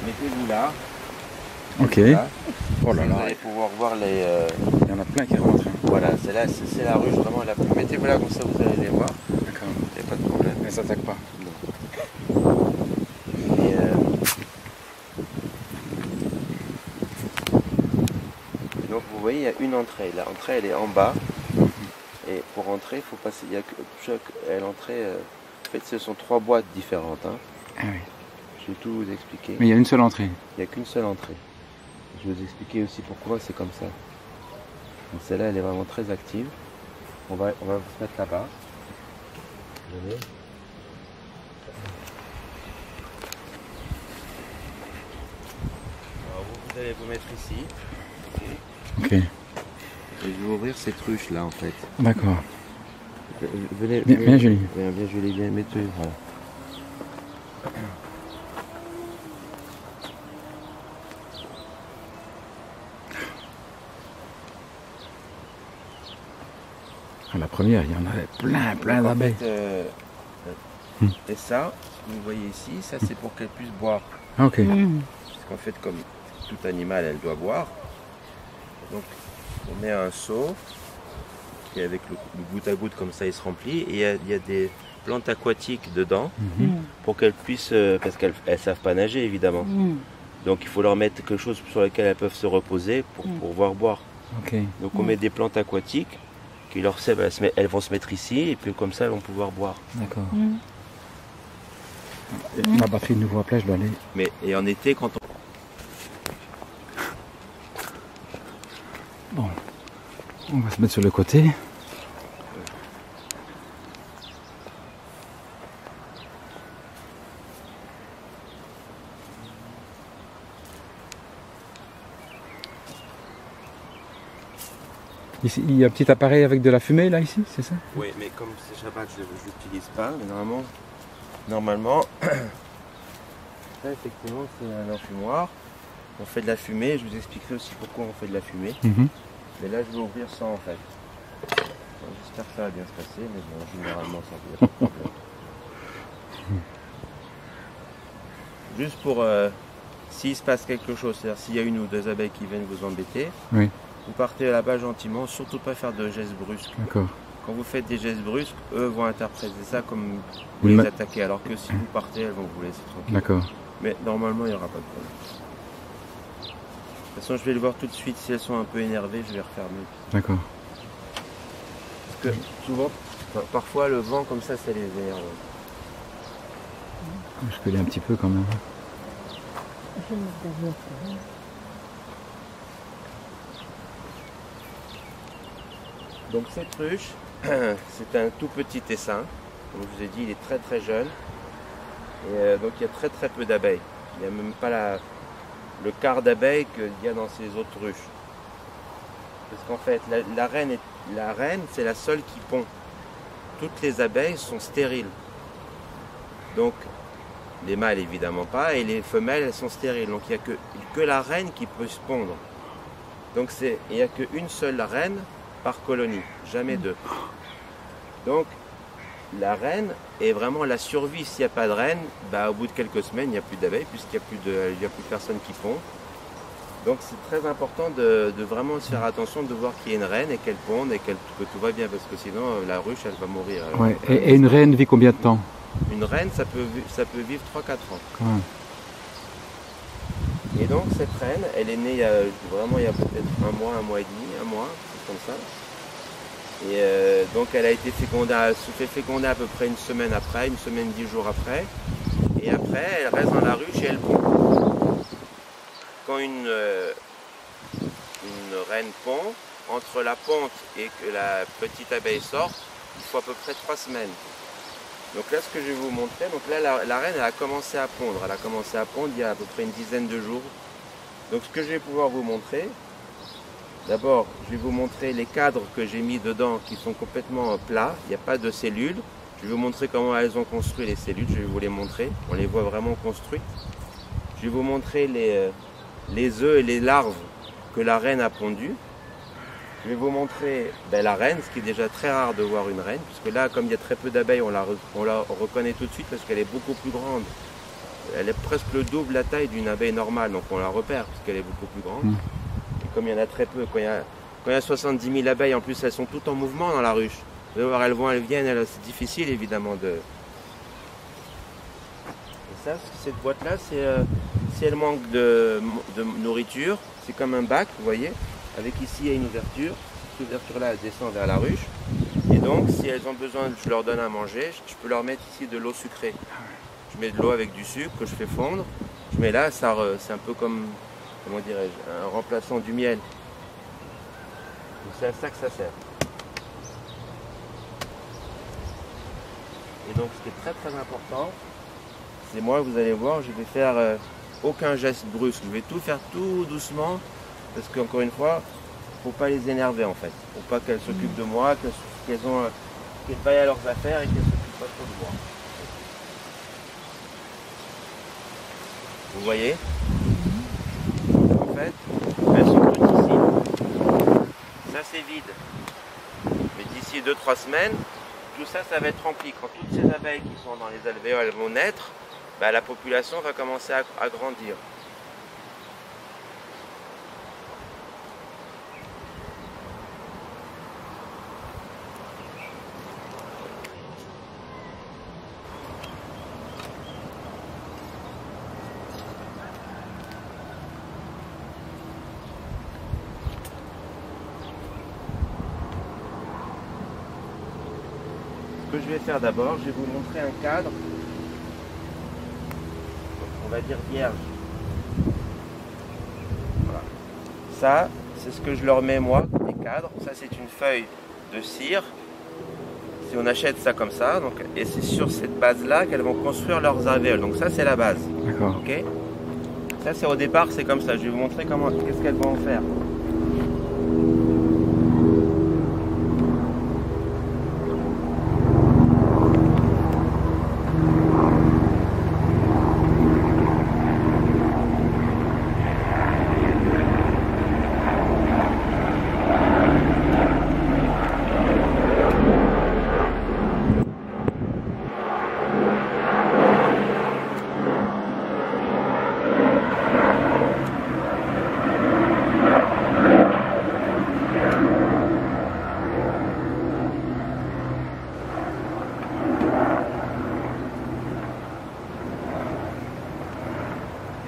mettez-vous là. Ok. Là. Oh là Vous là, allez pouvoir voir les... il y en a plein qui rentrent. Hein. Voilà, c'est la ruche vraiment la plus... Mettez-vous là comme ça, vous allez les voir. D'accord. Il n'y a pas de problème. Mais ça s'attaque pas. Et, donc vous voyez, il y a une entrée. L'entrée, elle est en bas. Et pour entrer, il faut passer. Il y a que l'entrée. En fait, ce sont 3 boîtes différentes. Hein. Ah oui. Je vais tout vous expliquer. Mais il y a une seule entrée. Il n'y a qu'une seule entrée. Je vais vous expliquer aussi pourquoi c'est comme ça. Donc celle-là, elle est vraiment très active. On va se mettre là-bas. Venez. Alors vous allez vous mettre ici. Ok. Et je vais ouvrir cette ruche là en fait. D'accord. Venez, Bien Julie. Bien Julie, bien mettez. Voilà. À la première, il y en avait plein d'abeilles. Et ça, vous voyez ici, ça c'est pour qu'elle puisse boire. Ah, ok. Parce qu'en fait, comme tout animal, elle doit boire. Donc, on met un seau qui, avec le goutte à goutte, comme ça, il se remplit. Et il y a des plantes aquatiques dedans pour qu'elles puissent, parce qu'elles ne savent pas nager, évidemment. Donc, il faut leur mettre quelque chose sur lequel elles peuvent se reposer pour pouvoir boire. Ok. Donc, on met des plantes aquatiques qui leur servent, elles vont se mettre ici, et puis comme ça, elles vont pouvoir boire. D'accord. Ma batterie ne voit pas, je dois aller. Mais, et en été, quand on... Bon. On va se mettre sur le côté. Ici, il y a un petit appareil avec de la fumée là, ici, c'est ça? Oui, mais comme c'est Shabbat, je ne l'utilise pas. Mais normalement, ça effectivement, c'est un enfumoir. On fait de la fumée. Je vous expliquerai aussi pourquoi on fait de la fumée. Mais là, je vais ouvrir ça en fait. J'espère que ça va bien se passer, mais bon, généralement, ça ne pas de problème. Juste pour s'il se passe quelque chose, c'est-à-dire s'il y a une ou deux abeilles qui viennent vous embêter, Oui. vous partez là-bas gentiment, surtout pas faire de gestes brusques. D'accord. Quand vous faites des gestes brusques, eux vont interpréter ça comme vous les attaquez, alors que si vous partez, elles vont vous laisser tranquille. D'accord. Mais normalement, il n'y aura pas de problème. De toute façon, je vais le voir tout de suite. Si elles sont un peu énervées, je vais refermer. D'accord. Parce que souvent, parfois, le vent comme ça les énerve. Je peux aller un petit peu quand même. Donc cette ruche, c'est un tout petit essaim. Comme je vous ai dit, il est très très jeune. Et donc il y a très très peu d'abeilles. Il n'y a même pas le quart d'abeilles qu'il y a dans ces autres ruches. Parce qu'en fait, la reine, c'est la seule qui pond. Toutes les abeilles sont stériles. Donc, les mâles évidemment pas, et les femelles, elles sont stériles. Donc, il n'y a que la reine qui peut se pondre. Donc, il n'y a qu'une seule reine par colonie, jamais deux. Donc, la reine est vraiment la survie. S'il n'y a pas de reine, bah, au bout de quelques semaines, il n'y a plus d'abeilles, puisqu'il n'y a plus personne qui pond. Donc c'est très important de vraiment se faire attention, de voir qu'il y a une reine et qu'elle ponde et que tout va bien, parce que sinon la ruche elle va mourir. Ouais. Et une reine vit combien de temps? Une reine ça peut vivre 3-4 ans. Ouais. Et donc cette reine, elle est née il y a peut-être un mois et demi, c'est comme ça. Et donc elle a été fécondée, elle se fait féconder à peu près une semaine après, 10 jours après. Et après elle reste dans la ruche et elle pond. Quand une reine pond, entre la ponte et que la petite abeille sorte, il faut à peu près 3 semaines. Donc là, ce que je vais vous montrer, donc là, la reine, elle a commencé à pondre. Elle a commencé à pondre il y a à peu près une dizaine de jours. Donc ce que je vais pouvoir vous montrer, d'abord, je vais vous montrer les cadres que j'ai mis dedans qui sont complètement plats. Il n'y a pas de cellules. Je vais vous montrer comment elles ont construit les cellules. Je vais vous les montrer. On les voit vraiment construites. Je vais vous montrer les œufs et les larves que la reine a pondues. Je vais vous montrer la reine, ce qui est déjà très rare de voir une reine, puisque là, comme il y a très peu d'abeilles, on la reconnaît tout de suite parce qu'elle est beaucoup plus grande elle est presque le double la taille d'une abeille normale, donc on la repère parce qu'elle est beaucoup plus grande. Et comme il y en a très peu, quand il y a 70 000 abeilles, en plus elles sont toutes en mouvement dans la ruche. Vous allez voir, elles vont, elles viennent, c'est difficile évidemment de... Et ça, cette boîte-là, c'est si elle manque de nourriture, c'est comme un bac, vous voyez, avec ici il y a une ouverture. Cette ouverture-là, elle descend vers la ruche. Et donc, si elles ont besoin, je leur donne à manger, je peux leur mettre ici de l'eau sucrée. Je mets de l'eau avec du sucre que je fais fondre. Je mets là, c'est un peu comme, comment dirais-je, un remplaçant du miel. C'est à ça que ça sert. Et donc, ce qui est très très important, c'est moi, vous allez voir, je vais faire aucun geste brusque. Je vais tout faire tout doucement, parce qu'encore une fois, il ne faut pas les énerver en fait. Il ne faut pas qu'elles s'occupent de moi, qu'elles vaillent à leurs affaires et qu'elles ne s'occupent pas trop de moi. Vous voyez? En fait, elles sont toutes ici. Ça c'est vide. Mais d'ici 2-3 semaines, tout ça, ça va être rempli. Quand toutes ces abeilles qui sont dans les alvéoles vont naître, bah, la population va commencer à grandir. Ce que je vais faire d'abord, je vais vous montrer un cadre, on va dire vierge. Voilà. Ça, c'est ce que je leur mets moi, des cadres. Ça, c'est une feuille de cire. Si on achète ça comme ça, donc, et c'est sur cette base-là qu'elles vont construire leurs alvéoles. Donc ça, c'est la base. D'accord. Ok. Ça, c'est au départ, c'est comme ça. Je vais vous montrer comment, qu'est-ce qu'elles vont en faire.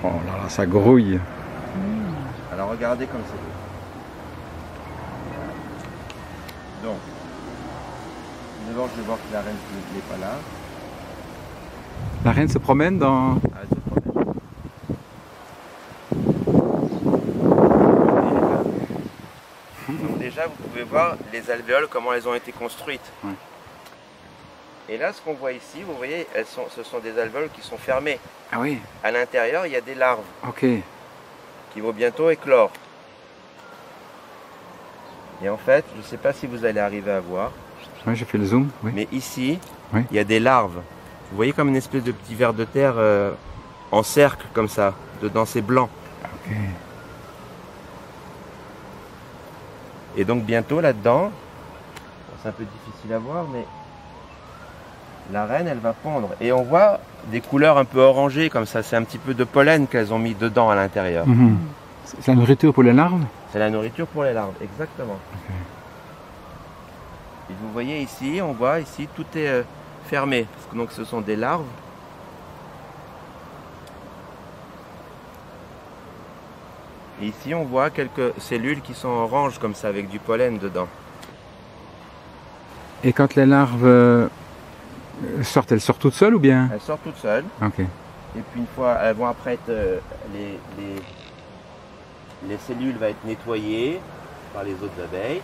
Oh là là, ça grouille. Alors regardez comme c'est beau. Donc, d'abord je vais voir que la reine n'est pas là. La reine se promène dans... Ah, elle se promène. Donc déjà vous pouvez voir les alvéoles, comment elles ont été construites. Ouais. Et là ce qu'on voit ici, vous voyez, ce sont des alvéoles qui sont fermées. Ah oui, À l'intérieur il y a des larves ok. qui vont bientôt éclore. Et en fait, je ne sais pas si vous allez arriver à voir, Ouais, j'ai fait le zoom, oui. mais ici, Oui. il y a des larves. Vous voyez comme une espèce de petit ver de terre en cercle comme ça. Dedans c'est blanc. Ok. Et donc bientôt là-dedans, c'est un peu difficile à voir, mais la reine elle va pondre. Et on voit des couleurs un peu orangées comme ça. C'est un petit peu de pollen qu'elles ont mis dedans à l'intérieur. Mhm. C'est la nourriture pour les larves? C'est la nourriture pour les larves, exactement. Et vous voyez ici, on voit ici, tout est fermé. Parce que donc ce sont des larves. Et ici on voit quelques cellules qui sont oranges comme ça avec du pollen dedans. Et quand les larves sortent, elles sortent toutes seules ou bien? Elles sortent toutes seules. Ok. Et puis une fois, elles vont après être, les cellules vont être nettoyées par les autres abeilles.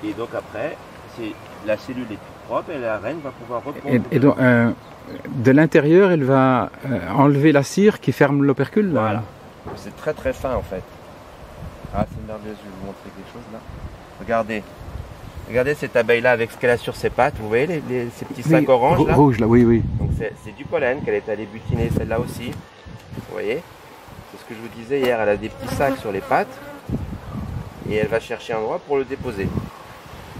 Et donc après, la cellule est toute propre et la reine va pouvoir répondre. Et donc, de l'intérieur, elle va enlever la cire qui ferme l'opercule là. Voilà. C'est très très fin en fait. Ah c'est merveilleux, je vais vous montrer quelque chose là. Regardez. Regardez cette abeille là avec ce qu'elle a sur ses pattes. Vous voyez ces petits sacs oranges là? Rouge là, oui, oui. Donc c'est du pollen qu'elle est allée butiner, celle-là aussi. Vous voyez? C'est ce que je vous disais hier, elle a des petits sacs sur les pattes. Et elle va chercher un endroit pour le déposer.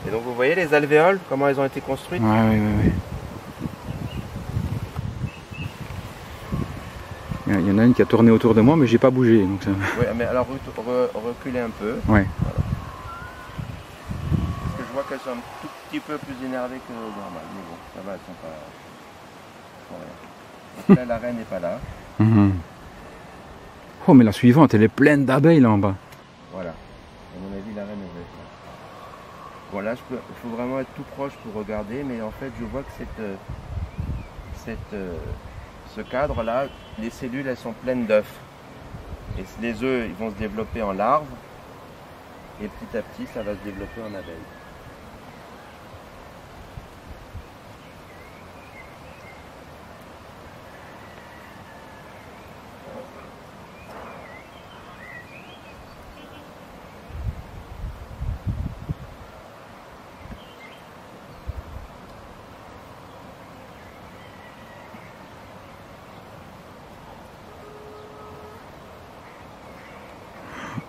Et donc vous voyez les alvéoles, comment elles ont été construites? Ouais, oui, oui, oui. Il y en a une qui a tourné autour de moi, mais j'ai pas bougé. Donc ça... Oui, mais alors reculez un peu. Ouais. Voilà. Parce que je vois qu'elles sont un tout petit peu plus énervées que normal. Mais bon, ça va, elles sont pas... Elles font rien. Donc là, la reine n'est pas là. Mhm. Oh, mais la suivante, elle est pleine d'abeilles là en bas. Voilà. À mon avis, la reine est là. Bon, là, il faut vraiment être tout proche pour regarder, mais en fait, je vois que ce cadre-là, les cellules, elles sont pleines d'œufs. Et les œufs, ils vont se développer en larves, et petit à petit, ça va se développer en abeille.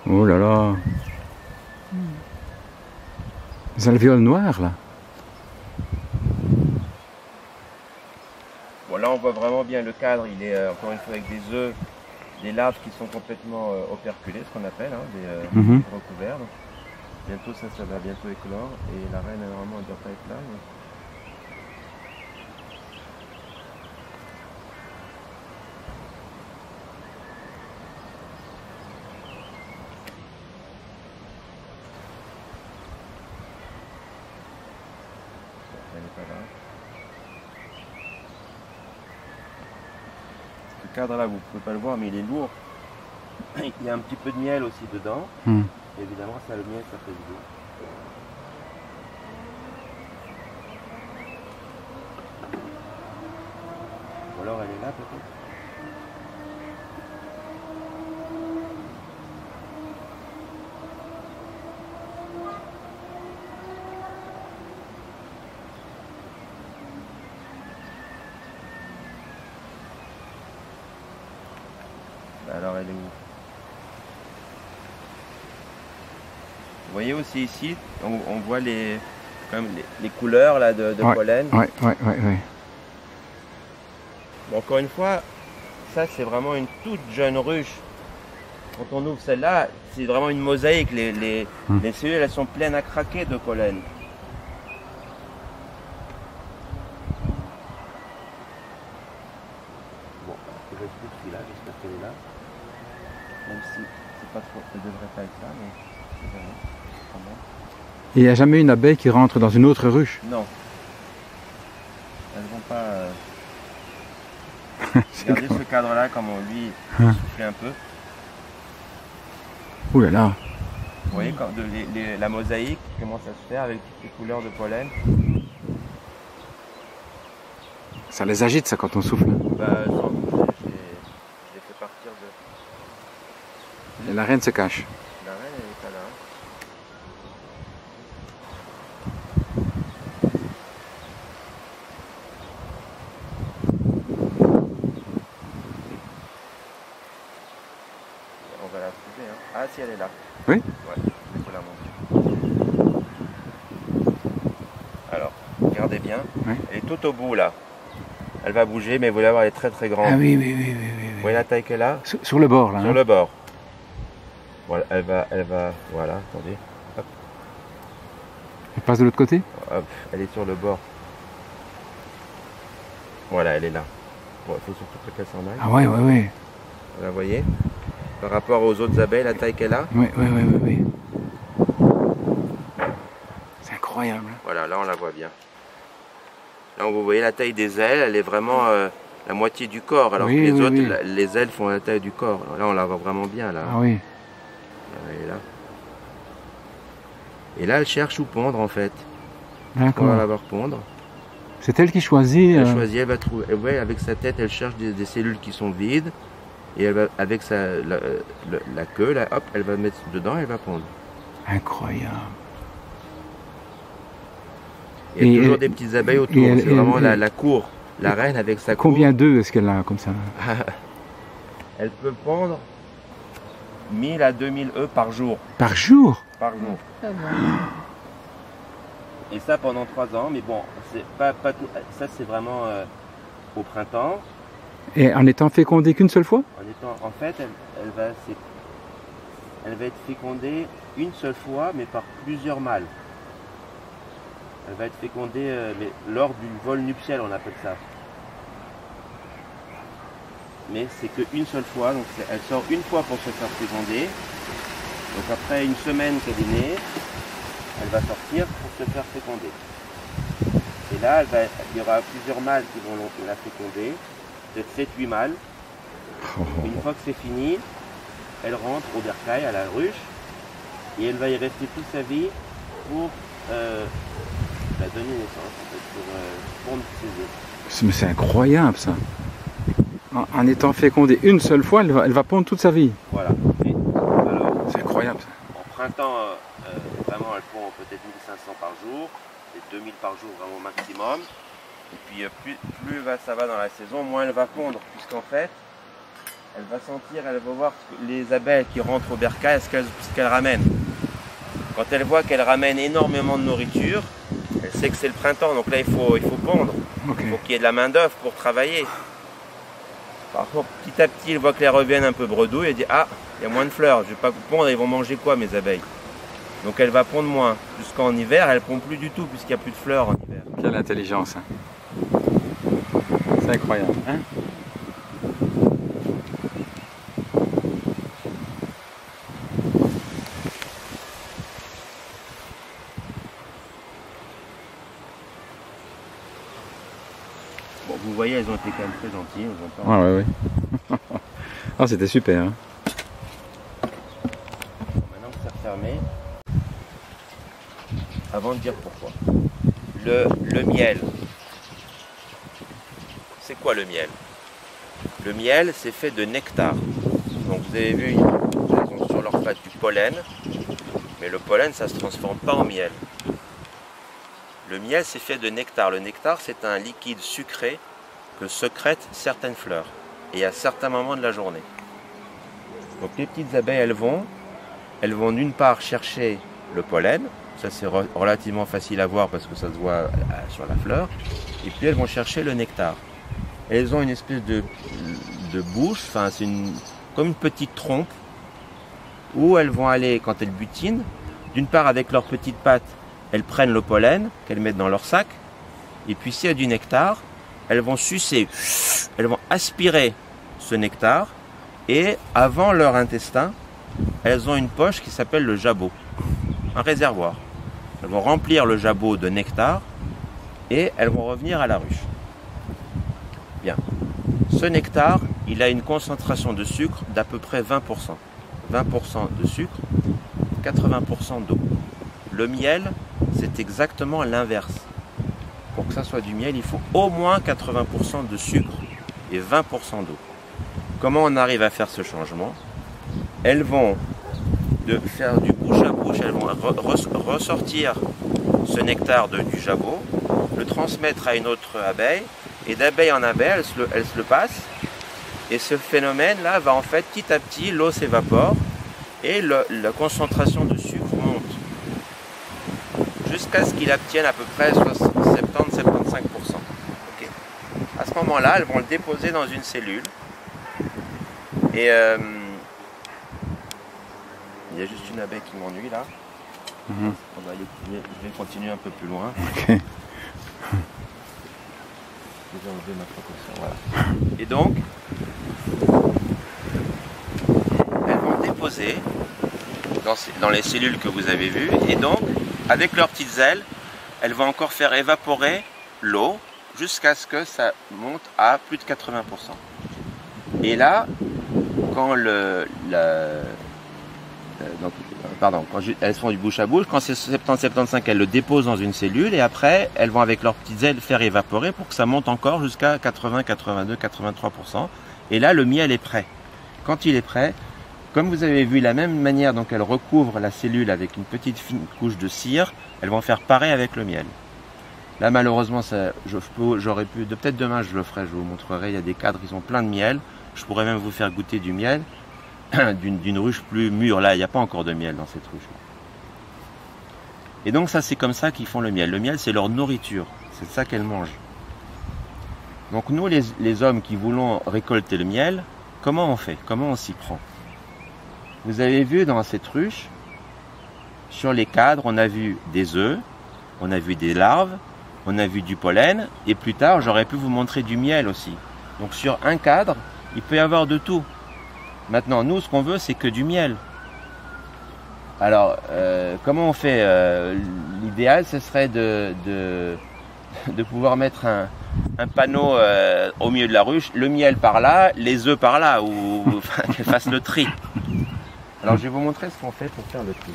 Oh là là. Les alvéoles noires là. Bon, là, on voit vraiment bien le cadre. Il est encore une fois avec des œufs, des larves qui sont complètement operculées, ce qu'on appelle, hein, des recouverts. Donc, bientôt, ça va bientôt éclore. Et la reine, normalement, elle ne doit pas être là. Mais... Elle n'est pas là. Ce cadre-là, vous ne pouvez pas le voir, mais il est lourd. Il y a un petit peu de miel aussi dedans. Et évidemment, ça, le miel, ça fait du goût. Ou alors, elle est là, peut-être. Alors, elle est où? Vous voyez aussi ici, on voit les couleurs là, de pollen. Ouais. Bon, encore une fois, ça c'est vraiment une toute jeune ruche. Quand on ouvre celle-là, c'est vraiment une mosaïque. Les cellules, elles sont pleines à craquer de pollen. Bon, je reste celui-là, j'espère qu'elle est là. Même si c'est pas trop, elle devrait pas être là, mais c'est jamais. Et il n'y a jamais une abeille qui rentre dans une autre ruche? Non. Elles vont pas... Regardez ce cadre-là, comment lui souffle un peu. Ouh là là. Vous voyez quand la mosaïque commence à se faire avec toutes les couleurs de pollen. Ça les agite ça quand on souffle. Bah, sans doute, je les fais partir de... Et la reine se cache. La reine, elle est pas là. On va la trouver, hein. Ah si, elle est là. Oui? Ouais, il faut la montrer. Alors, regardez bien. Oui. Elle est tout au bout là. Elle va bouger, mais vous allez voir, elle est très très grande. Ah oui. Vous voyez la taille qu'elle a? Sur le bord là. Sur le bord. Voilà, elle va, voilà, attendez. Hop, Elle passe de l'autre côté? hop, elle est sur le bord. Voilà, elle est là. Bon, il faut surtout pas qu'elle s'en aille. Ah ouais. Voilà, vous voyez? Par rapport aux autres abeilles, la taille qu'elle a. Oui. C'est incroyable. Voilà, là on la voit bien. Là, vous voyez la taille des ailes, elle est vraiment la moitié du corps, alors que les autres, les ailes font la taille du corps. Alors là, on la voit vraiment bien, là. Ah oui. Elle est là. Et là, elle cherche où pondre, en fait. On D'accord. va la voir pondre. C'est elle qui choisit. Elle choisit, elle va trouver. Et ouais, avec sa tête, elle cherche des cellules qui sont vides. Et elle va, avec la queue, là, hop, elle va mettre dedans et elle va pondre. Incroyable. Il y a toujours des petites abeilles autour. C'est vraiment la cour. La reine avec sa cour. Combien d'œufs est-ce qu'elle a comme ça? Elle peut pondre 1000 à 2000 œufs par jour. Par jour? Par jour. Ah bon. Et ça pendant 3 ans. Mais bon, c'est pas tout. Ça, c'est vraiment au printemps. Et en étant fécondée qu'une seule fois? En en fait, elle va être fécondée une seule fois, mais par plusieurs mâles. Elle va être fécondée lors du vol nuptial, on appelle ça. Mais c'est qu'une seule fois, donc elle sort une fois pour se faire féconder. Donc après une semaine qu'elle est née, elle va sortir pour se faire féconder. Et là, il y aura plusieurs mâles qui vont la féconder, peut-être 7-8 mâles. Et une fois que c'est fini, elle rentre au bercail, à la ruche, et elle va y rester toute sa vie pour donner naissance, en fait, pour pondre ses œufs. Mais c'est incroyable ça. En étant fécondée une seule fois, elle va pondre toute sa vie. Voilà. C'est incroyable ça. En printemps, vraiment, elle pond peut-être 1500 par jour, et 2000 par jour vraiment maximum. Et puis plus ça va dans la saison, moins elle va pondre, puisqu'en fait, elle va sentir, elle va voir les abeilles qui rentrent au bercail, ce qu'elles ramènent. Quand elle voit qu'elle ramène énormément de nourriture, elle sait que c'est le printemps, donc là il faut pondre. Okay. Il faut qu'il y ait de la main d'œuvre pour travailler. Par contre, petit à petit, elle voit qu'elles reviennent un peu bredouilles, elle dit ah, il y a moins de fleurs, je ne vais pas pondre, ils vont manger quoi mes abeilles? Donc elle va pondre moins. Jusqu'en hiver, elle ne pond plus du tout puisqu'il n'y a plus de fleurs en hiver. Quelle intelligence, hein. C'est incroyable, hein. Bon, vous voyez, elles ont été quand même très gentilles. Ah ouais, ouais. Ah, c'était super, hein. Bon, maintenant que c'est refermé, avant de dire pourquoi. Le miel. C'est quoi le miel? Le miel, c'est fait de nectar. Donc vous avez vu, ils ont sur leur pattes du pollen, mais le pollen, ça ne se transforme pas en miel. Le miel, c'est fait de nectar. Le nectar, c'est un liquide sucré que secrètent certaines fleurs, et à certains moments de la journée. Donc les petites abeilles, elles vont d'une part chercher le pollen, ça c'est relativement facile à voir parce que ça se voit sur la fleur, et puis elles vont chercher le nectar. Elles ont une espèce de bouche, enfin c'est comme une petite trompe, où elles vont aller, quand elles butinent, d'une part avec leurs petites pattes, elles prennent le pollen qu'elles mettent dans leur sac, et puis s'il y a du nectar, elles vont sucer, elles vont aspirer ce nectar, et avant leur intestin, elles ont une poche qui s'appelle le jabot, un réservoir. Elles vont remplir le jabot de nectar, et elles vont revenir à la ruche. Bien. Ce nectar, il a une concentration de sucre d'à peu près 20%. 20% de sucre, 80% d'eau. Le miel, c'est exactement l'inverse. Pour que ça soit du miel, il faut au moins 80% de sucre et 20% d'eau. Comment on arrive à faire ce changement? Elles vont faire du bouche à bouche, elles vont ressortir ce nectar du jabot, le transmettre à une autre abeille, et d'abeille en abeille, elles se le passent. Et ce phénomène-là va en fait petit à petit, l'eau s'évapore et la concentration de sucre monte. Jusqu'à ce qu'il obtienne à peu près 70-75%. Okay. À ce moment-là, elles vont le déposer dans une cellule. Et il y a juste une abeille qui m'ennuie là. On va aller, je vais continuer un peu plus loin. Okay. Je vais enlever ma protection, voilà. Et donc, elles vont déposer dans les cellules que vous avez vues, et donc, avec leurs petites ailes, elles vont encore faire évaporer l'eau jusqu'à ce que ça monte à plus de 80%. Et là, quand quand elles font du bouche à bouche, quand c'est 70-75, elles le déposent dans une cellule, et après, elles vont avec leurs petites ailes faire évaporer pour que ça monte encore jusqu'à 80, 82, 83%. Et là, le miel est prêt. Quand il est prêt, comme vous avez vu, la même manière dont elles recouvrent la cellule avec une petite fine couche de cire, elles vont faire pareil avec le miel. Là, malheureusement, j'aurais pu, peut-être demain je le ferai, je vous montrerai, il y a des cadres qui sont pleins de miel. Je pourrais même vous faire goûter du miel d'une ruche plus mûre. Là, il n'y a pas encore de miel dans cette ruche. Et donc ça, c'est comme ça qu'ils font le miel. Le miel, c'est leur nourriture. C'est ça qu'elles mangent. Donc nous, les hommes qui voulons récolter le miel, comment on fait? Comment on s'y prend? Vous avez vu dans cette ruche, sur les cadres, on a vu des œufs, on a vu des larves, on a vu du pollen, et plus tard, j'aurais pu vous montrer du miel aussi. Donc sur un cadre, il peut y avoir de tout. Maintenant, nous, ce qu'on veut, c'est que du miel. Alors, comment on fait? L'idéal, ce serait de pouvoir mettre un panneau au milieu de la ruche, le miel par là, les œufs par là, ou enfin, qu'elle fasse le tri. Alors, je vais vous montrer ce qu'on fait pour faire le tri.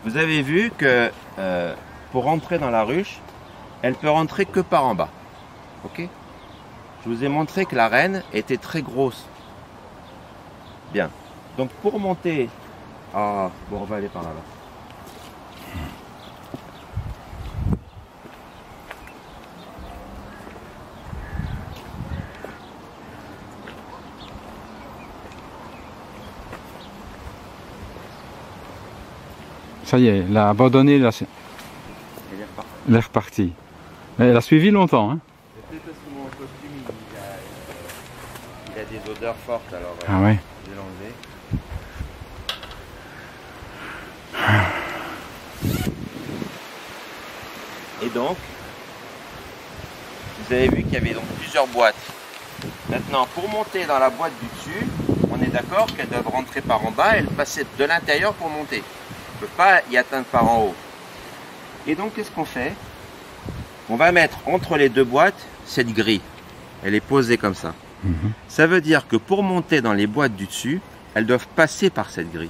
Vous avez vu que pour rentrer dans la ruche, elle peut rentrer que par en bas. Ok? Je vous ai montré que la reine était très grosse. Bien. Donc pour monter... Ah, bon, on va aller par là. Ça y est, elle a abandonné, elle est repartie. Elle a suivi longtemps. Hein. Peut-être parce que mon costume, il a des odeurs fortes, alors Ah ouais. je vais l'enlever. Et donc, vous avez vu qu'il y avait donc plusieurs boîtes. Maintenant, pour monter dans la boîte du dessus, on est d'accord qu'elles doivent rentrer par en bas et passer de l'intérieur pour monter. On ne peut pas y atteindre par en haut. Et donc, qu'est-ce qu'on fait? On va mettre entre les deux boîtes cette grille. Elle est posée comme ça. Ça veut dire que pour monter dans les boîtes du dessus, elles doivent passer par cette grille.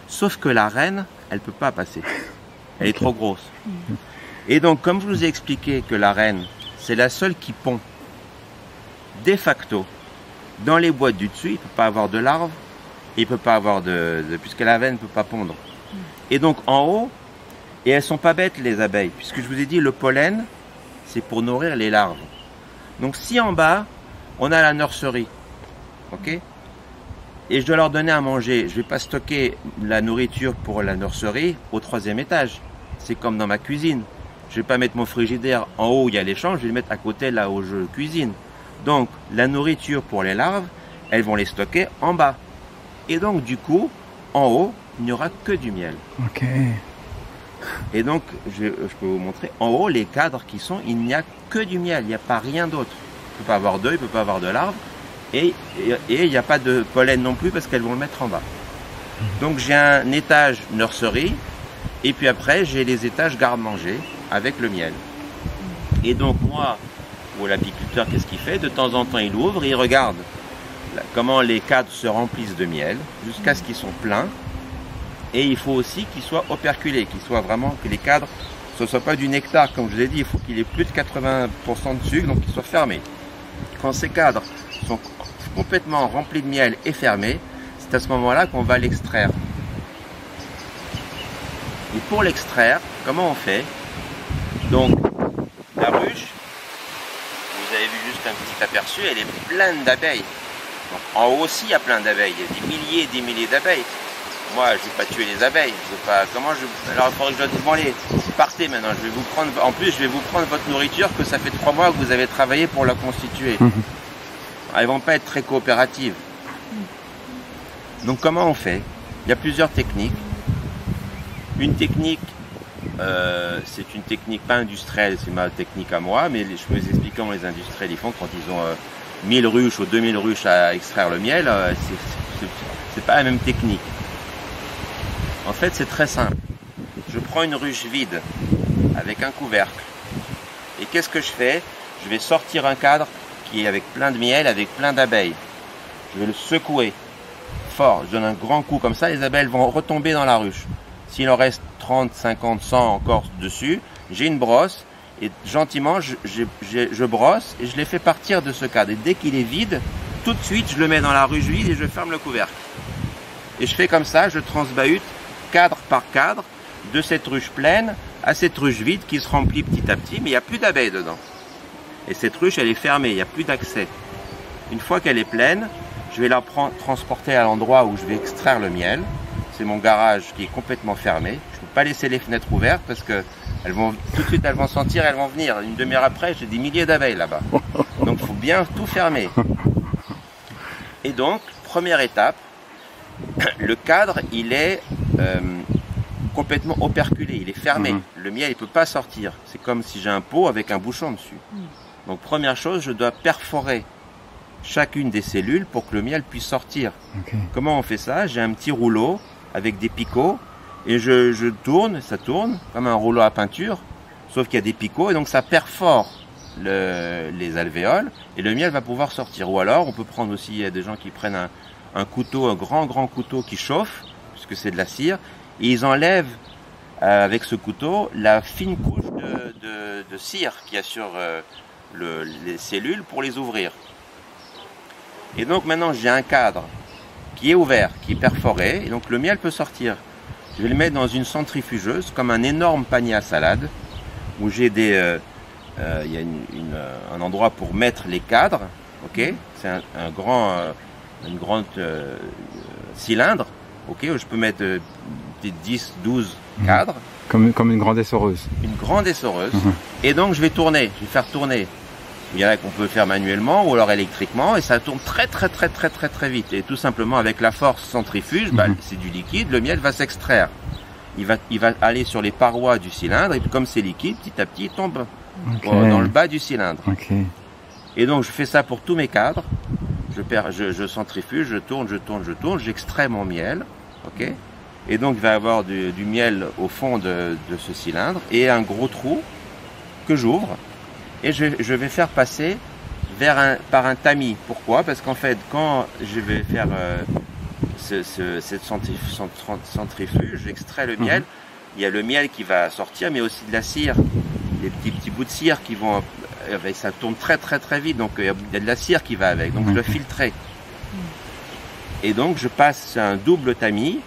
Sauf que la reine, elle ne peut pas passer. Elle est trop grosse. Et donc, comme je vous ai expliqué que la reine, c'est la seule qui pond, de facto, dans les boîtes du dessus, il ne peut pas avoir de larves, et il ne peut pas avoir puisque la reine ne peut pas pondre. Et donc, en haut, et elles ne sont pas bêtes, les abeilles, puisque je vous ai dit, le pollen, c'est pour nourrir les larves. Donc, si en bas, on a la nurserie, ok? Et je dois leur donner à manger, je ne vais pas stocker la nourriture pour la nurserie au 3e étage. C'est comme dans ma cuisine. Je ne vais pas mettre mon frigidaire en haut où il y a l'échange, je vais le mettre à côté là où je cuisine. Donc, la nourriture pour les larves, elles vont les stocker en bas. Et donc, du coup, en haut, il n'y aura que du miel. Ok. Et donc, je peux vous montrer, en haut, les cadres qui sont, il n'y a que du miel, il n'y a pas rien d'autre. Il ne peut pas avoir d'œufs, il ne peut pas avoir de larves. Et il n'y a pas de pollen non plus parce qu'elles vont le mettre en bas. Donc, j'ai un étage nurserie. Et puis après, j'ai les étages garde-manger avec le miel. Et donc, moi, ou l'apiculteur, qu'est-ce qu'il fait? De temps en temps, il ouvre et il regarde comment les cadres se remplissent de miel jusqu'à ce qu'ils sont pleins. Et il faut aussi qu'ils soient operculés, qu'ils soient vraiment, que les cadres, ce ne soit pas du nectar, comme je vous ai dit, il faut qu'il ait plus de 80% de sucre, donc qu'ils soient fermés. Quand ces cadres sont complètement remplis de miel et fermés, c'est à ce moment-là qu'on va l'extraire. Et pour l'extraire, comment on fait? Donc, la ruche, vous avez vu juste un petit aperçu, elle est pleine d'abeilles. Donc, en haut aussi, il y a plein d'abeilles. Il y a des milliers et des milliers d'abeilles. Moi, je ne vais pas tuer les abeilles. Je vais pas... Comment je... Alors, il faudrait que je dise, bon, allez, partez maintenant. Je vais vous prendre... En plus, je vais vous prendre votre nourriture que ça fait 3 mois que vous avez travaillé pour la constituer. Elles ne vont pas être très coopératives. Donc, comment on fait? Il y a plusieurs techniques. Une technique, c'est une technique pas industrielle, c'est ma technique à moi, mais je peux vous expliquer comment les industriels ils font quand ils ont 1000 ruches ou 2000 ruches à extraire le miel, c'est pas la même technique. En fait, c'est très simple. Je prends une ruche vide avec un couvercle. Et qu'est-ce que je fais? Je vais sortir un cadre qui est avec plein de miel, avec plein d'abeilles. Je vais le secouer fort. Je donne un grand coup comme ça, les abeilles vont retomber dans la ruche. S'il en reste 30, 50, 100 encore dessus, j'ai une brosse et gentiment je brosse et je les fais partir de ce cadre. Et dès qu'il est vide, tout de suite je le mets dans la ruche vide et je ferme le couvercle. Et je fais comme ça, je transbahute cadre par cadre de cette ruche pleine à cette ruche vide qui se remplit petit à petit, mais il n'y a plus d'abeilles dedans. Et cette ruche, elle est fermée, il n'y a plus d'accès. Une fois qu'elle est pleine, je vais la transporter à l'endroit où je vais extraire le miel. C'est mon garage qui est complètement fermé. Je ne peux pas laisser les fenêtres ouvertes parce que Tout de suite, elles vont sentir, elles vont venir. Une demi-heure après, j'ai des milliers d'abeilles là-bas. Donc, il faut bien tout fermer. Et donc, première étape, le cadre, il est complètement operculé, il est fermé. Le miel, il ne peut pas sortir. C'est comme si j'ai un pot avec un bouchon dessus. Donc, première chose, je dois perforer chacune des cellules pour que le miel puisse sortir. Comment on fait ça? J'ai un petit rouleau avec des picots et je tourne, ça tourne comme un rouleau à peinture, sauf qu'il y a des picots et donc ça perfore les alvéoles et le miel va pouvoir sortir. Ou alors, on peut prendre aussi, il y a des gens qui prennent un couteau, un grand couteau qui chauffe, puisque c'est de la cire, et ils enlèvent avec ce couteau la fine couche de cire qu'il y a sur les cellules pour les ouvrir. Et donc maintenant j'ai un cadre qui est ouvert, qui est perforé, et donc le miel peut sortir. Je vais le mettre dans une centrifugeuse, comme un énorme panier à salade, où j'ai il y a un endroit pour mettre les cadres, ok? C'est un grand cylindre, ok? Où je peux mettre des 10, 12 cadres. Comme une grande essoreuse. Une grande essoreuse. Et donc je vais faire tourner. Il y en a qu'on peut le faire manuellement ou alors électriquement et ça tourne très vite. Et tout simplement avec la force centrifuge, c'est du liquide, le miel va s'extraire. Il va aller sur les parois du cylindre et puis comme c'est liquide, petit à petit il tombe dans le bas du cylindre. Et donc je fais ça pour tous mes cadres. Je centrifuge, je tourne, j'extrais mon miel. Ok. Et donc il va y avoir du miel au fond de ce cylindre et un gros trou que j'ouvre. Et je vais faire passer par un tamis. Pourquoi? Parce qu'en fait, quand je vais faire cette centrifuge, j'extrais le miel. Il y a le miel qui va sortir, mais aussi de la cire. Des petits bouts de cire qui vont... Ça tourne très vite, donc il y a de la cire qui va avec. Donc je le filtrer. Et donc je passe un double tamis,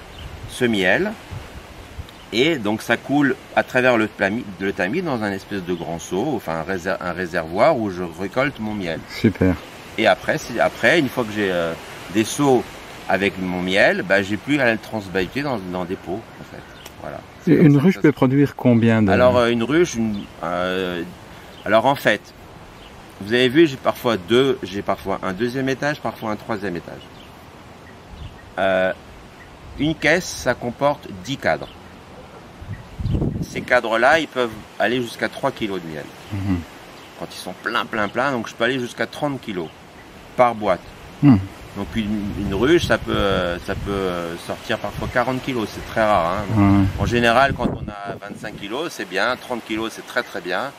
ce miel. Et donc ça coule à travers le tamis dans un espèce de grand seau, enfin un réservoir où je récolte mon miel. Super. Et après une fois que j'ai des seaux avec mon miel, j'ai plus à le transbahuter dans des pots en fait. Voilà. Une ruche peut produire combien de... Alors une ruche, alors en fait, vous avez vu, j'ai parfois un deuxième étage, parfois un troisième étage. Une caisse, ça comporte 10 cadres. Ces cadres-là, ils peuvent aller jusqu'à 3 kg de miel. Quand ils sont plein, donc je peux aller jusqu'à 30 kg par boîte. Donc une ruche, ça peut sortir parfois 40 kg, c'est très rare. En général, quand on a 25 kg, c'est bien, 30 kg, c'est très bien.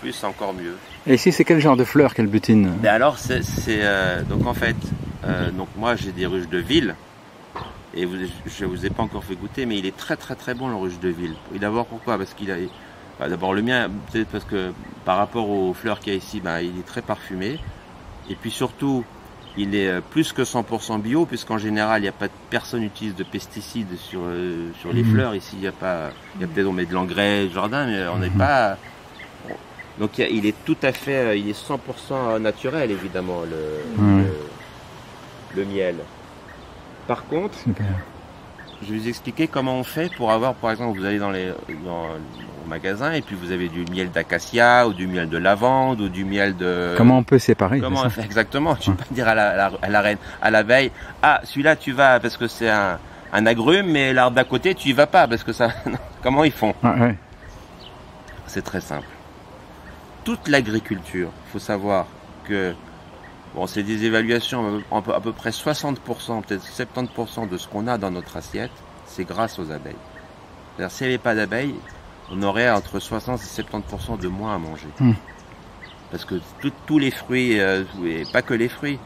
Plus, c'est encore mieux. Et ici, c'est quel genre de fleurs qu'elle butine? Alors, donc en fait, donc moi j'ai des ruches de ville. Et je ne vous ai pas encore fait goûter, mais il est très bon le ruche de ville. Et d'abord pourquoi? Parce qu'il a... d'abord le mien, peut-être parce que par rapport aux fleurs qu'il y a ici, il est très parfumé. Et puis surtout, il est plus que 100% bio, puisqu'en général, personne n'utilise de pesticides sur les fleurs. Ici, il y a peut-être on met de l'engrais de jardin, mais on n'est pas... Donc il est tout à fait, il est 100% naturel évidemment le miel. Par contre, je vais vous expliquer comment on fait pour avoir, par exemple, vous allez au magasin et puis vous avez du miel d'acacia ou du miel de lavande ou du miel de... Comment on peut séparer? Comment on fait exactement? Tu peux pas dire à l'abeille, ah celui-là tu vas parce que c'est un agrume, mais l'arbre d'à côté tu y vas pas parce que ça... Comment ils font? C'est très simple. Toute l'agriculture, il faut savoir que bon, c'est des évaluations, à peu près 60%, peut-être 70% de ce qu'on a dans notre assiette, c'est grâce aux abeilles. C'est-à-dire, s'il n'y avait pas d'abeilles, on aurait entre 60 et 70% de moins à manger. Parce que tous les fruits, et pas que les fruits,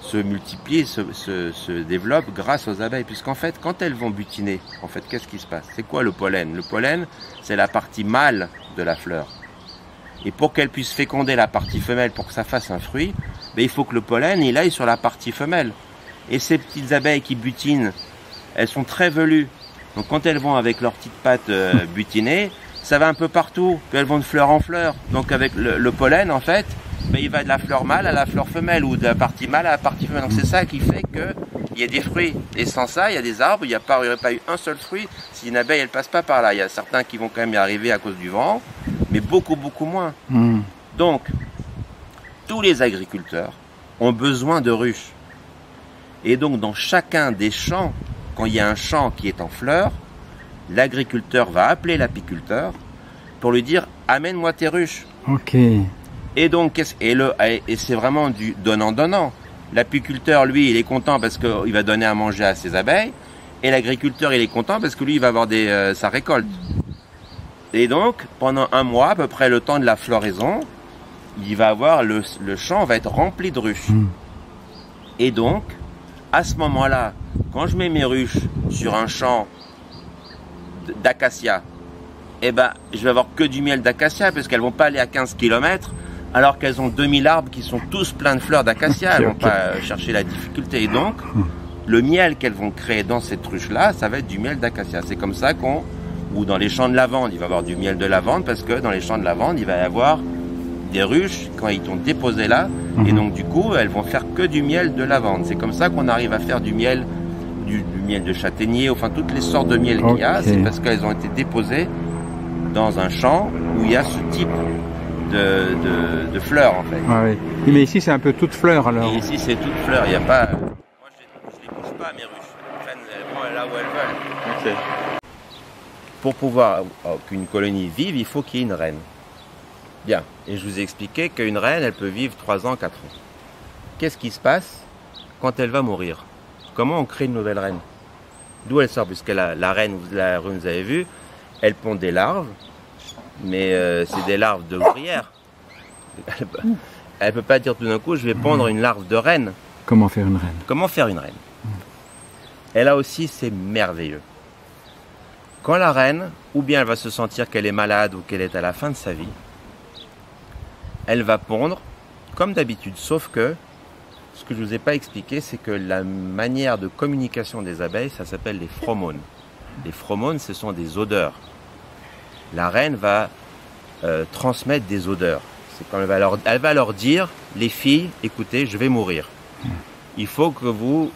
se multiplient, se développent grâce aux abeilles. Puisqu'en fait, quand elles vont butiner, en fait, qu'est-ce qui se passe? C'est quoi le pollen? Le pollen, c'est la partie mâle de la fleur. Et pour qu'elle puisse féconder la partie femelle, pour que ça fasse un fruit, il faut que le pollen il aille sur la partie femelle. Et ces petites abeilles qui butinent, elles sont très velues. Donc quand elles vont avec leurs petites pattes butiner, ça va un peu partout. Puis elles vont de fleur en fleur. Donc avec le pollen, en fait, il va de la fleur mâle à la fleur femelle ou de la partie mâle à la partie femelle. Donc c'est ça qui fait que il y a des fruits. Et sans ça, il y a des arbres, il n'y aurait pas eu un seul fruit si une abeille, elle passe pas par là. Il y a certains qui vont quand même y arriver à cause du vent, mais beaucoup, beaucoup moins. Donc, tous les agriculteurs ont besoin de ruches. Et donc, dans chacun des champs, quand il y a un champ qui est en fleurs, l'agriculteur va appeler l'apiculteur pour lui dire « Amène-moi tes ruches ». Ok. Et donc, et c'est vraiment du donnant-donnant. L'apiculteur, lui, il est content parce qu'il va donner à manger à ses abeilles. Et l'agriculteur, il est content parce que lui, il va avoir sa récolte. Et donc, pendant un mois, à peu près le temps de la floraison, il va avoir le champ va être rempli de ruches. Et donc, à ce moment-là, quand je mets mes ruches sur un champ d'acacia, eh ben, je vais avoir que du miel d'acacia parce qu'elles vont pas aller à 15 km alors qu'elles ont 2000 arbres qui sont tous pleins de fleurs d'acacia. Elles vont pas chercher la difficulté. Et donc, le miel qu'elles vont créer dans cette ruche-là, ça va être du miel d'acacia. C'est comme ça ou dans les champs de lavande, il va y avoir du miel de lavande parce que dans les champs de lavande, il va y avoir des ruches quand ils t'ont déposé là. Et donc, du coup, elles vont faire que du miel de lavande. C'est comme ça qu'on arrive à faire du miel, du miel de châtaignier, enfin toutes les sortes de miel qu'il y a. C'est parce qu'elles ont été déposées dans un champ où il y a ce type de fleurs en fait. Ah oui. Mais ici c'est un peu toute fleur alors. Et ici c'est toute fleur, il n'y a pas. Moi je les bouge pas mes ruches. Elles vont là où elles veulent. Okay. Pour pouvoir qu'une colonie vive, il faut qu'il y ait une reine. Bien. Et je vous ai expliqué qu'une reine, elle peut vivre 3 ans, 4 ans. Qu'est-ce qui se passe quand elle va mourir? Comment on crée une nouvelle reine? D'où elle sort? Puisque la reine, vous avez vu, elle pond des larves, mais c'est des larves de ouvrières. Elle ne peut pas dire tout d'un coup, je vais pondre une larve de reine. Comment faire une reine? Comment faire une reine? Et là aussi, c'est merveilleux. Quand la reine, ou bien elle va se sentir qu'elle est malade ou qu'elle est à la fin de sa vie, elle va pondre comme d'habitude, sauf que ce que je ne vous ai pas expliqué, c'est que la manière de communication des abeilles, ça s'appelle les phéromones. Les phéromones, ce sont des odeurs. La reine va transmettre des odeurs. C'est quand elle va leur dire, les filles, écoutez, je vais mourir. Il faut que vous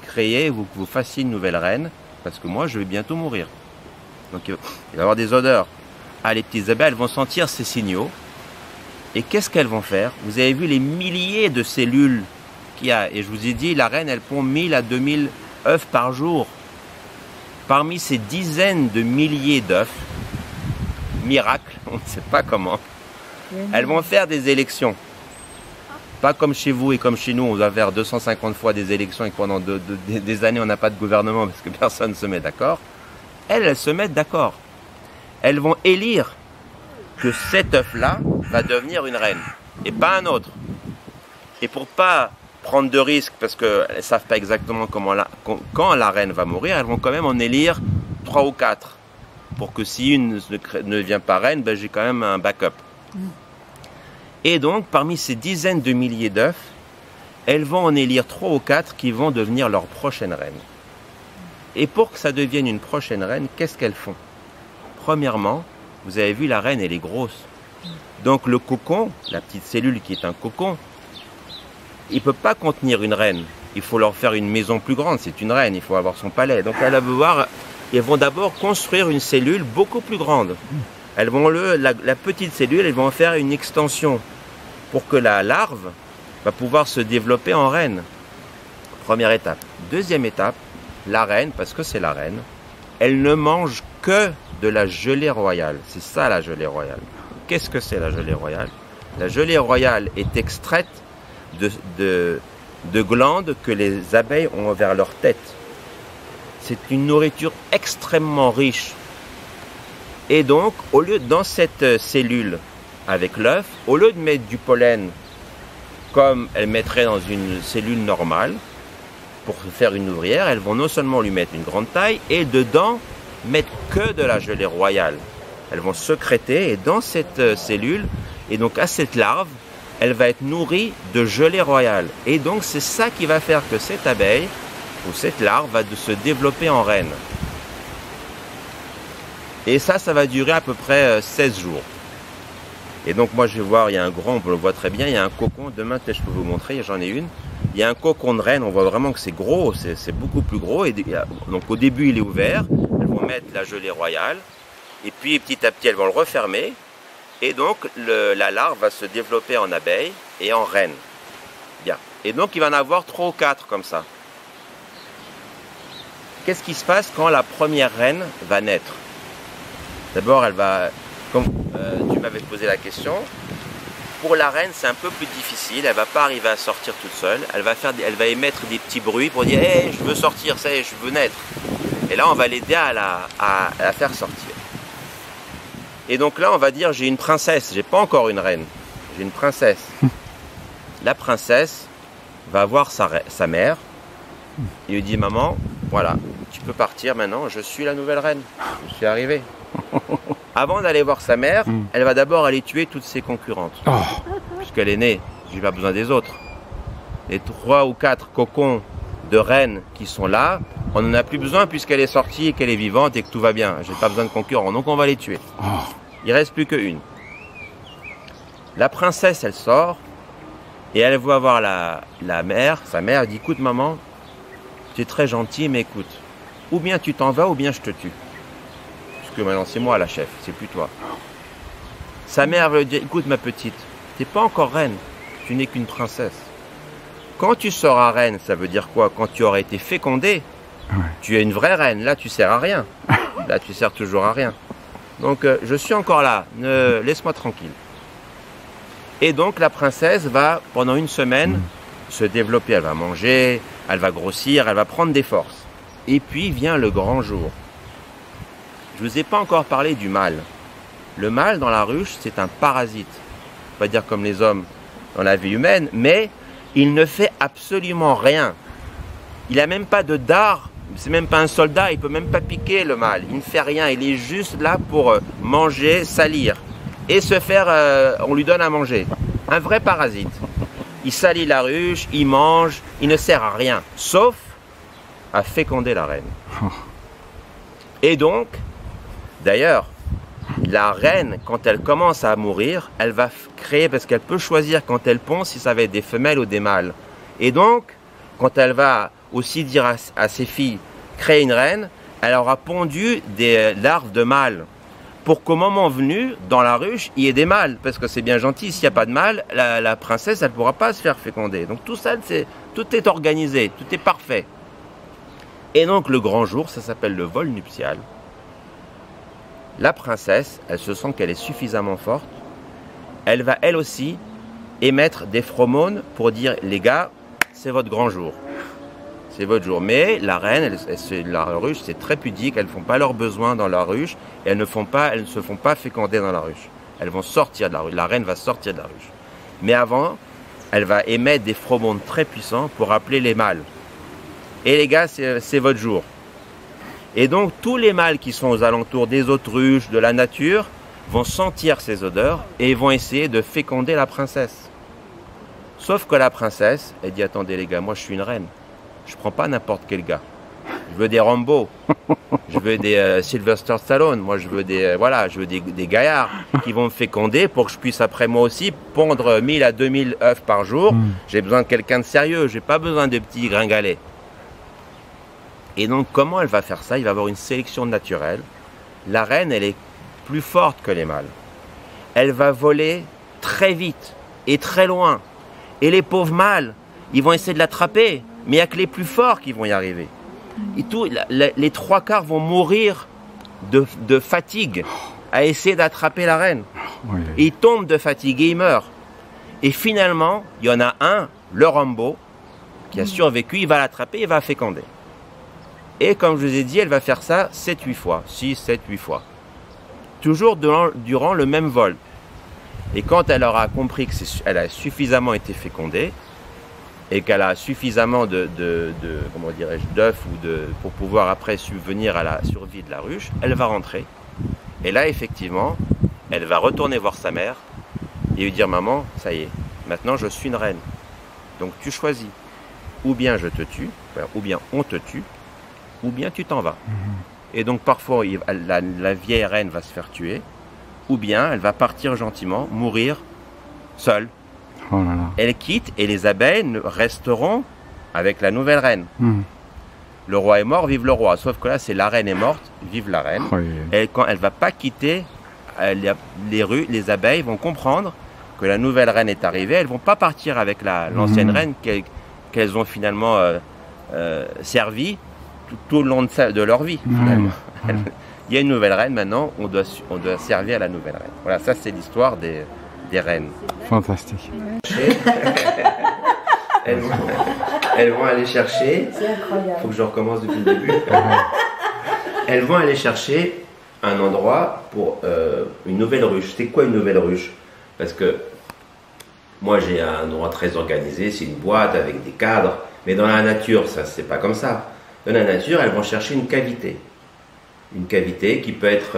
créiez, que vous fassiez une nouvelle reine, parce que moi, je vais bientôt mourir. Donc, il va y avoir des odeurs. Ah, les petites abeilles, elles vont sentir ces signaux. Et qu'est-ce qu'elles vont faire? Vous avez vu les milliers de cellules qu'il y a. Et je vous ai dit, la reine, elle pond 1000 à 2000 œufs par jour. Parmi ces dizaines de milliers d'œufs, miracle, on ne sait pas comment, elles vont faire des élections. Pas comme chez vous et comme chez nous, on va faire 250 fois des élections et que pendant des années, on n'a pas de gouvernement parce que personne ne se met d'accord. Elles se mettent d'accord. Elles vont élire que cet œuf-là va devenir une reine et pas un autre. Et pour pas prendre de risques, parce qu'elles ne savent pas exactement quand la reine va mourir, elles vont quand même en élire 3 ou 4. Pour que si une ne devient pas reine, ben j'ai quand même un backup. Et donc, parmi ces dizaines de milliers d'œufs, elles vont en élire 3 ou 4 qui vont devenir leur prochaine reine. Et pour que ça devienne une prochaine reine, qu'est-ce qu'elles font? Premièrement, vous avez vu, la reine, elle est grosse. Donc le cocon, la petite cellule qui est un cocon, il ne peut pas contenir une reine. Il faut leur faire une maison plus grande. C'est une reine, il faut avoir son palais. Donc elles vont d'abord construire une cellule beaucoup plus grande. Elles vont la petite cellule, elles vont en faire une extension pour que la larve va pouvoir se développer en reine. Première étape. Deuxième étape, la reine, parce que c'est la reine, elle ne mange que de la gelée royale. C'est ça la gelée royale. Qu'est-ce que c'est la gelée royale? La gelée royale est extraite de glandes que les abeilles ont vers leur tête. C'est une nourriture extrêmement riche. Et donc, dans cette cellule avec l'œuf, au lieu de mettre du pollen comme elles mettraient dans une cellule normale, pour faire une ouvrière, elles vont non seulement lui mettre une grande taille, et dedans, mettre que de la gelée royale. Elles vont sécréter, et dans cette cellule, et donc à cette larve, elle va être nourrie de gelée royale. Et donc, c'est ça qui va faire que cette abeille, ou cette larve, va se développer en reine. Et ça va durer à peu près 16 jours. Et donc moi je vais voir, il y a un grand, on le voit très bien, il y a un cocon, demain peut-être je peux vous montrer, j'en ai une. Il y a un cocon de reine, on voit vraiment que c'est gros, c'est beaucoup plus gros. Et donc au début il est ouvert, elles vont mettre la gelée royale, et puis petit à petit elles vont le refermer. Et donc la larve va se développer en abeille et en reine. Bien. Et donc il va en avoir 3 ou 4 comme ça. Qu'est-ce qui se passe quand la première reine va naître? D'abord elle va, comme tu m'avais posé la question, pour la reine c'est un peu plus difficile, elle ne va pas arriver à sortir toute seule, elle va émettre des petits bruits pour dire hey, je veux sortir, ça y est, je veux naître. Et là on va l'aider à la faire sortir. Et donc là on va dire j'ai une princesse, j'ai pas encore une reine, j'ai une princesse. La princesse va voir sa mère et lui dit maman, voilà, tu peux partir maintenant, je suis la nouvelle reine, je suis arrivée. Avant d'aller voir sa mère, elle va d'abord aller tuer toutes ses concurrentes. Oh. Puisqu'elle est née, j'ai pas besoin des autres. Les 3 ou 4 cocons de reines qui sont là, on n'en a plus besoin puisqu'elle est sortie et qu'elle est vivante et que tout va bien. J'ai pas besoin de concurrents, donc on va les tuer. Oh. Il reste plus qu'une. La princesse, elle sort et elle va voir la mère. Sa mère dit écoute maman, tu es très gentille mais écoute, ou bien tu t'en vas ou bien je te tue. Que maintenant c'est moi la chef, c'est plus toi. Sa mère veut dire écoute ma petite, t'es pas encore reine, tu n'es qu'une princesse. Quand tu seras reine, ça veut dire quoi? Quand tu auras été fécondée, tu es une vraie reine, là tu sers à rien. Là tu sers toujours à rien. Donc je suis encore là, laisse-moi tranquille. Et donc la princesse va pendant une semaine se développer, elle va manger, elle va grossir, elle va prendre des forces. Et puis vient le grand jour. Je ne vous ai pas encore parlé du mâle. Le mâle dans la ruche, c'est un parasite. On va dire comme les hommes dans la vie humaine, mais il ne fait absolument rien. Il n'a même pas de dard, c'est même pas un soldat, il ne peut même pas piquer le mâle. Il ne fait rien, il est juste là pour manger, salir et se faire, on lui donne à manger. Un vrai parasite. Il salit la ruche, il mange, il ne sert à rien, sauf à féconder la reine. Et donc, d'ailleurs, la reine, quand elle commence à mourir, elle va créer, parce qu'elle peut choisir quand elle pond si ça va être des femelles ou des mâles. Et donc, quand elle va aussi dire à ses filles, créer une reine, elle aura pondu des larves de mâles. Pour qu'au moment venu, dans la ruche, il y ait des mâles. Parce que c'est bien gentil, s'il n'y a pas de mâle, la princesse, elle ne pourra pas se faire féconder. Donc tout ça, tout est organisé, tout est parfait. Et donc le grand jour, ça s'appelle le vol nuptial. La princesse, elle se sent qu'elle est suffisamment forte. Elle va elle aussi émettre des phéromones pour dire les gars, c'est votre grand jour. C'est votre jour. Mais la reine, la ruche, c'est très pudique. Elles ne font pas leurs besoins dans la ruche et elles ne se font pas féconder dans la ruche. Elles vont sortir de la ruche. La reine va sortir de la ruche. Mais avant, elle va émettre des phéromones très puissants pour appeler les mâles. Et les gars, c'est votre jour. Et donc, tous les mâles qui sont aux alentours des autres ruches, de la nature, vont sentir ces odeurs et vont essayer de féconder la princesse. Sauf que la princesse, elle dit, attendez les gars, moi je suis une reine. Je ne prends pas n'importe quel gars. Je veux des Rambo. Je veux des Sylvester Stallone. Moi, je veux des gaillards qui vont me féconder pour que je puisse après moi aussi pondre 1000 à 2000 œufs par jour. J'ai besoin de quelqu'un de sérieux. Je n'ai pas besoin de petits gringalets. Et donc, comment elle va faire ça? Il va y avoir une sélection naturelle. La reine, elle est plus forte que les mâles. Elle va voler très vite et très loin. Et les pauvres mâles, ils vont essayer de l'attraper. Mais il n'y a que les plus forts qui vont y arriver. Et les 3/4 vont mourir de fatigue à essayer d'attraper la reine. Et ils tombent de fatigue et ils meurent. Et finalement, il y en a un, le Rambo, qui a survécu, il va l'attraper et va féconder. Et comme je vous ai dit, elle va faire ça 7-8 fois. 6, 7, 8 fois. Toujours durant le même vol. Et quand elle aura compris qu'elle a suffisamment été fécondée, et qu'elle a suffisamment comment dirais-je, d'œufs pour pouvoir après subvenir à la survie de la ruche, elle va rentrer. Et là, effectivement, elle va retourner voir sa mère et lui dire « Maman, ça y est, maintenant je suis une reine. Donc tu choisis. Ou bien je te tue, ou bien on te tue, ou bien tu t'en vas. » Et donc parfois, la vieille reine va se faire tuer, ou bien elle va partir gentiment, mourir seule. Oh là là. Elle quitte et les abeilles resteront avec la nouvelle reine. Le roi est mort, vive le roi. Sauf que là, c'est la reine est morte, vive la reine. Oui. Et quand elle ne va pas quitter les abeilles vont comprendre que la nouvelle reine est arrivée. Elles ne vont pas partir avec l'ancienne reine qu'elles ont finalement servi tout au long de leur vie. Finalement. Il y a une nouvelle reine maintenant, on doit servir à la nouvelle reine. Voilà, ça c'est l'histoire des reines. Fantastique. Elles vont aller chercher. C'est incroyable. Il faut que je recommence depuis le début. Elles vont aller chercher un endroit pour une nouvelle ruche. C'est quoi une nouvelle ruche? Parce que moi j'ai un endroit très organisé, c'est une boîte avec des cadres. Mais dans la nature, ça c'est pas comme ça. Dans la nature, elles vont chercher une cavité. Une cavité qui peut être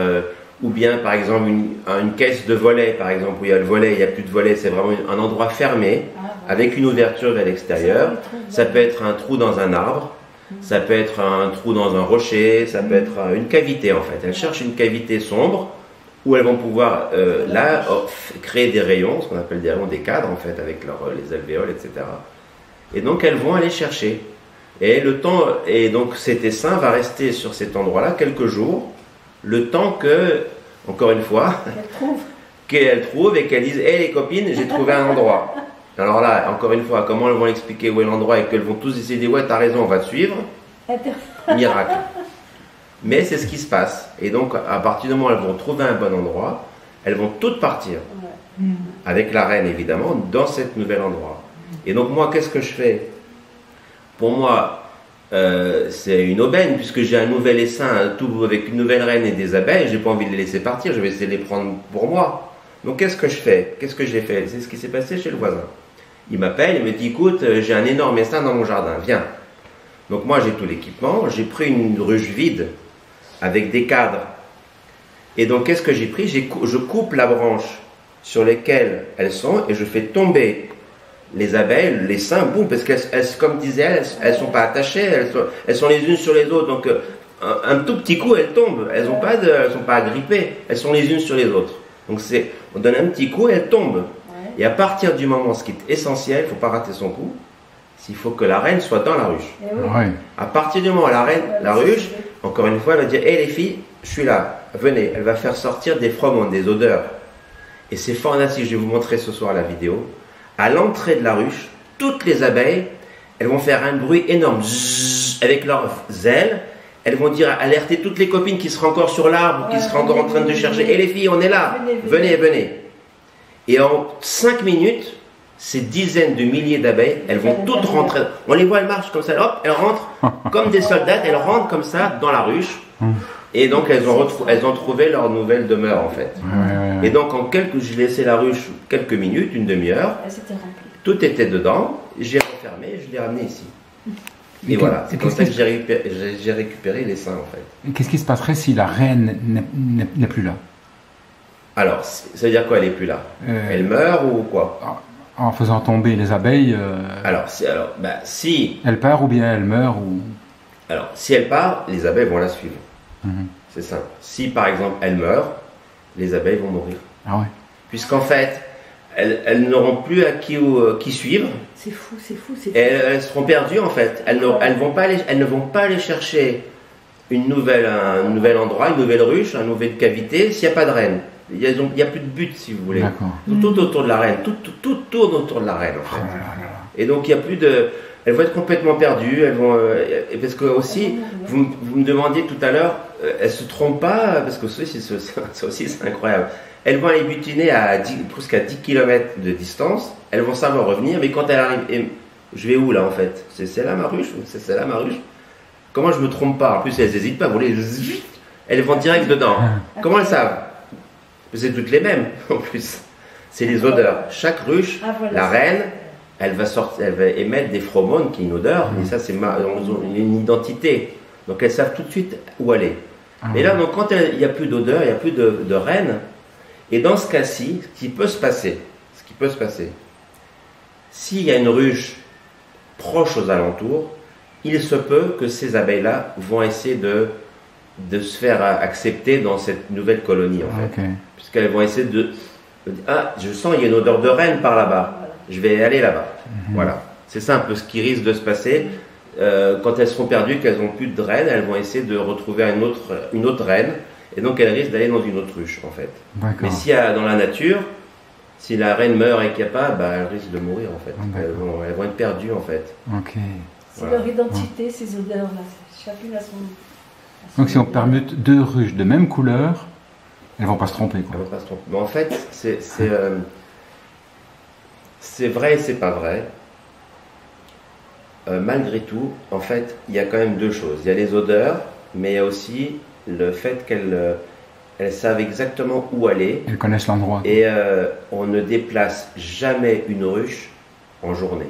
ou bien par exemple une caisse de volet, par exemple, où il y a le volet, il n'y a plus de volet, c'est vraiment un endroit fermé avec une ouverture vers l'extérieur. Ça peut être un trou dans un arbre, ça peut être un trou dans un rocher, ça peut être une cavité en fait. Elles cherchent une cavité sombre où elles vont pouvoir créer des rayons, ce qu'on appelle des rayons, des cadres en fait, avec les alvéoles, etc. Et donc elles vont aller chercher. Et donc cet essaim va rester sur cet endroit-là quelques jours, le temps que, encore une fois, qu'elles trouvent et qu'elles disent « Hé les copines, j'ai trouvé un endroit ». Alors là, encore une fois, comment elles vont expliquer où est l'endroit et qu'elles vont tous essayer de dire « Ouais, t'as raison, on va te suivre ». Miracle. Mais c'est ce qui se passe. Et donc, à partir du moment où elles vont trouver un bon endroit, elles vont toutes partir, avec la reine évidemment, dans cet nouvel endroit. Et donc moi, qu'est-ce que je fais? Pour moi, c'est une aubaine, puisque j'ai un nouvel essaim, tout avec une nouvelle reine et des abeilles, j'ai pas envie de les laisser partir, je vais essayer de les prendre pour moi. Donc qu'est-ce que je fais? Qu'est-ce que j'ai fait? C'est ce qui s'est passé chez le voisin. Il m'appelle, il me dit, écoute, j'ai un énorme essaim dans mon jardin, viens. Donc moi j'ai tout l'équipement, j'ai pris une ruche vide, avec des cadres. Et donc qu'est-ce que j'ai pris? Je coupe la branche sur lesquelles elles sont, et je fais tomber les abeilles, les seins, boum, parce qu'elles, comme disait elle, elles sont pas attachées, elles sont les unes sur les autres, donc un tout petit coup, elles tombent, elles sont pas agrippées, elles sont les unes sur les autres. Donc on donne un petit coup et elles tombent. Et à partir du moment, ce qui est essentiel, il ne faut pas rater son coup, il faut que la reine soit dans la ruche. À partir du moment où la ruche, encore une fois, elle va dire, hé les filles, je suis là, venez, elle va faire sortir des phéromones, des odeurs. Et c'est fantastique, je vais vous montrer ce soir la vidéo. À l'entrée de la ruche, toutes les abeilles, elles vont faire un bruit énorme avec leurs ailes. Elles vont dire, alerter toutes les copines qui seraient encore sur l'arbre, qui seraient encore en train de chercher. Hé les filles, on est là, venez, venez. Et en 5 minutes, ces dizaines de milliers d'abeilles, elles vont toutes rentrer. On les voit, elles marchent comme ça, hop, elles rentrent comme des soldats, elles rentrent comme ça dans la ruche. Et donc elles ont trouvé leur nouvelle demeure en fait. Et donc je laissais la ruche quelques minutes, une demi-heure. Tout était dedans, j'ai refermé, je l'ai ramené ici. Et voilà, c'est comme ça que j'ai récupéré les seins en fait. Qu'est-ce qui se passerait si la reine n'est plus là? Alors, ça veut dire quoi, elle n'est plus là? Elle meurt ou quoi? En faisant tomber les abeilles. Si. Elle part ou bien elle meurt ou. Alors, si elle part, les abeilles vont la suivre. C'est simple. Si par exemple elle meurt, les abeilles vont mourir. Ah ouais. Puisqu'en fait, elles n'auront plus à qui suivre. C'est fou, c'est fou, c'est fou. Elles seront perdues en fait. Elles ne vont pas aller chercher un nouvel endroit, une nouvelle ruche, une nouvelle cavité s'il n'y a pas de reine. Il n'y a plus de but si vous voulez. Tout autour de la reine. Tout tourne autour de la reine en fait. Et donc il n'y a plus de. Elles vont être complètement perdues, parce que aussi, vous me demandiez tout à l'heure, elles se trompent pas, parce que ça aussi c'est incroyable. Elles vont aller butiner presque à 10 km de distance, elles vont savoir revenir, mais quand elles arrivent, je vais où là en fait? C'est là ma ruche? C'est là ma ruche? Comment je me trompe pas? En plus elles n'hésitent pas, elles vont direct dedans. Comment elles savent? C'est toutes les mêmes en plus. C'est les odeurs. Chaque ruche, la reine, elle va émettre des phéromones qui ont une odeur, et ça c'est une identité. Donc elles savent tout de suite où aller. Mais là, donc, quand il n'y a plus d'odeur, il n'y a plus de reine, et dans ce cas-ci, ce qui peut se passer, s'il y a une ruche proche aux alentours, il se peut que ces abeilles-là vont essayer de de se faire accepter dans cette nouvelle colonie en fait. Ok. Puisqu'elles vont essayer de ah, je sens il y a une odeur de reine par là-bas, je vais aller là-bas. Voilà, c'est ça un peu ce qui risque de se passer. Quand elles seront perdues, qu'elles n'ont plus de reine, elles vont essayer de retrouver une autre reine, et donc elles risquent d'aller dans une autre ruche en fait. Mais si dans la nature, si la reine meurt et qu'il n'y a pas, bah, elles risquent de mourir en fait. Elles vont être perdues en fait. Ok. C'est leur identité, ces odeurs-là. Chacune a son... Donc si on permute deux ruches de même couleur, elles vont pas se tromper, quoi. Elles vont pas se tromper. Mais en fait, c'est vrai et c'est pas vrai. Malgré tout, en fait, il y a quand même deux choses. Il y a les odeurs, mais il y a aussi le fait qu'elles savent exactement où aller. Elles connaissent l'endroit. Et on ne déplace jamais une ruche en journée.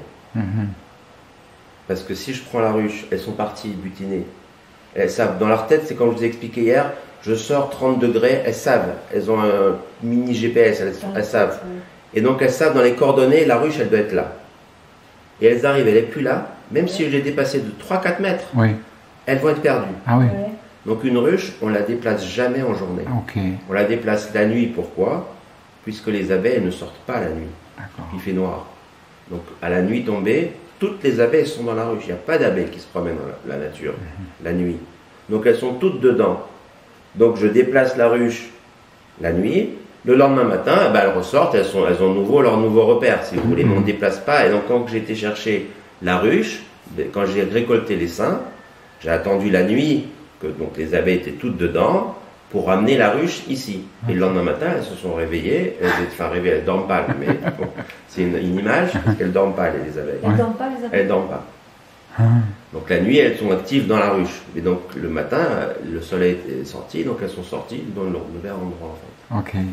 Parce que si je prends la ruche, elles sont parties butiner. Elles savent, dans leur tête, c'est comme je vous ai expliqué hier, je sors 30 degrés, elles savent. Elles ont un mini GPS, elles savent. Et donc elles savent dans les coordonnées, la ruche, elle doit être là. Et elles arrivent, elle n'est plus là. Même si je l'ai dépassée de 3-4 mètres, elles vont être perdues. Ah oui. Donc une ruche, on la déplace jamais en journée. Ok. On la déplace la nuit, pourquoi? Puisque les abeilles elles ne sortent pas la nuit. Il fait noir. Donc à la nuit tombée, toutes les abeilles sont dans la ruche. Il n'y a pas d'abeilles qui se promènent dans la nature, la nuit. Donc elles sont toutes dedans. Donc je déplace la ruche la nuit. Le lendemain matin, ben, elles ressortent, elles ont leur nouveau repère, si vous voulez, mais on ne déplace pas. Et donc quand j'ai été chercher la ruche, quand j'ai récolté les seins, j'ai attendu la nuit, que donc les abeilles étaient toutes dedans, pour ramener la ruche ici. Et le lendemain matin, elles se sont réveillées, elles ne dorment pas, mais bon, c'est une image, parce qu'elles ne dorment pas, les abeilles. Elles ne dorment pas, les abeilles? Elles ne dorment pas. Donc la nuit, elles sont actives dans la ruche. Et donc le matin, le soleil est sorti, donc elles sont sorties dans le nouvel endroit en fait. Ok.